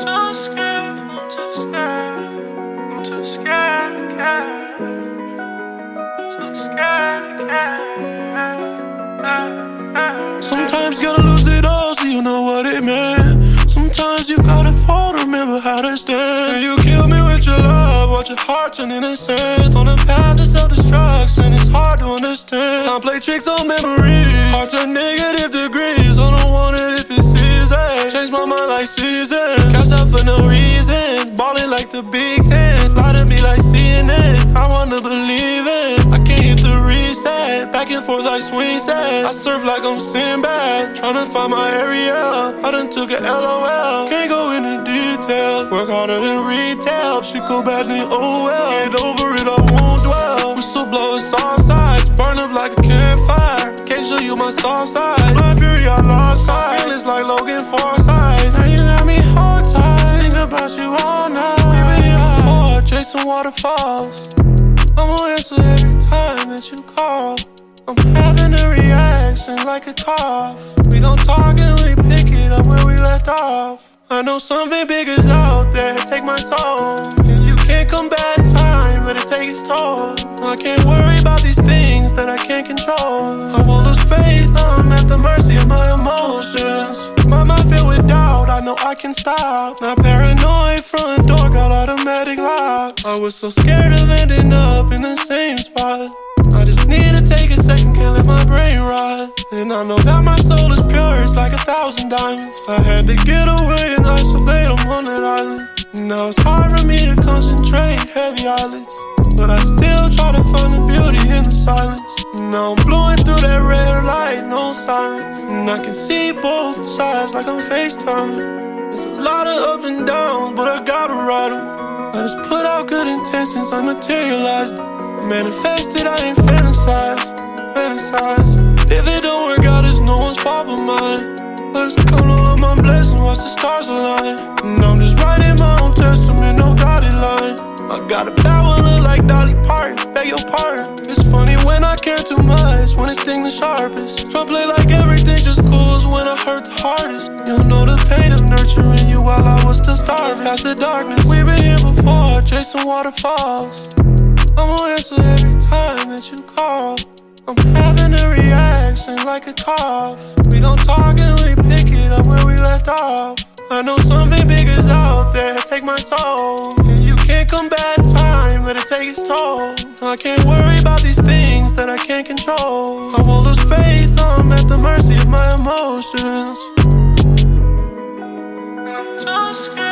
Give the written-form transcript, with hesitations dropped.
too scared, I'm too scared, I'm too scared to care, too scared to care. Sometimes you gotta lose it all so you know what it meant. Sometimes you gotta fall to remember how to stand. And you kill me with your love, watch your heart turn into sand. On a path of self-destruction, it's hard to understand. Time play tricks on memories, hard to negative degrees. I don't want it if it's easy. Change my mind like season, cash out for no reason. Ballin' like the Big Ten, lie to me like CNN. I wanna believe it, I can't hit the reset. Back and forth like swing set, I surf like I'm Sinbad, tryna find my area. I done took a LOL, can't go into detail. Work harder than retail, shit go badly, oh well. Get over it, I won't dwell. Whistle blow soft sides, burn up like a campfire. Can't show you my soft side, my fury I lost sight. Feelings like Logan Forsythe, now you got me hard tight. Think about you all night. We been here before, chasing waterfalls. I'ma answer every time that you call. I'm having a reaction like a cough. We don't talk and we pick it up where we left off. I know something big is out there, take my soul. And you can't come back time, let it take its toll. I can't worry about these things that I can't control. I won't lose faith, I'm at the mercy of my emotions. My mind filled with doubt, I know I can stop. Not paranoid, front door got automatic locks. I was so scared of ending up in the same spot. I just need to take a second, can't let my brain rot. And I know that my soul is pure, it's like 1,000 diamonds. I had to get away and isolate, I'm on that island. Now it's hard for me to concentrate, heavy eyelids. But I still try to find the beauty in the silence. Now I'm blowing through that red light, no sirens. And I can see both sides like I'm FaceTiming. There's a lot of up and downs, but I gotta ride them. I just put out good intentions, I materialized. Manifested, I ain't fantasize. If it don't work out, it's no one's fault but mine. I just count all of my blessings, watch the stars align. And I'm just writing my own testament, no dotted line. I got a bad one, look like Dolly Parton, beg your pardon. It's funny when I care too much, when it sting the sharpest. Try play like everything just cools when I hurt the hardest. You'll know the pain of nurturing you while I was still starving. Past the darkness, we've been here before, chasing waterfalls. I'ma answer every time that you call. I'm having a reaction like a cough. We don't talk and we pick it up where we left off. I know something big is out there, take my soul. And you can't come back time, let it take its toll. I can't worry about these things that I can't control. I won't lose faith, I'm at the mercy of my emotions. And I'm too scared.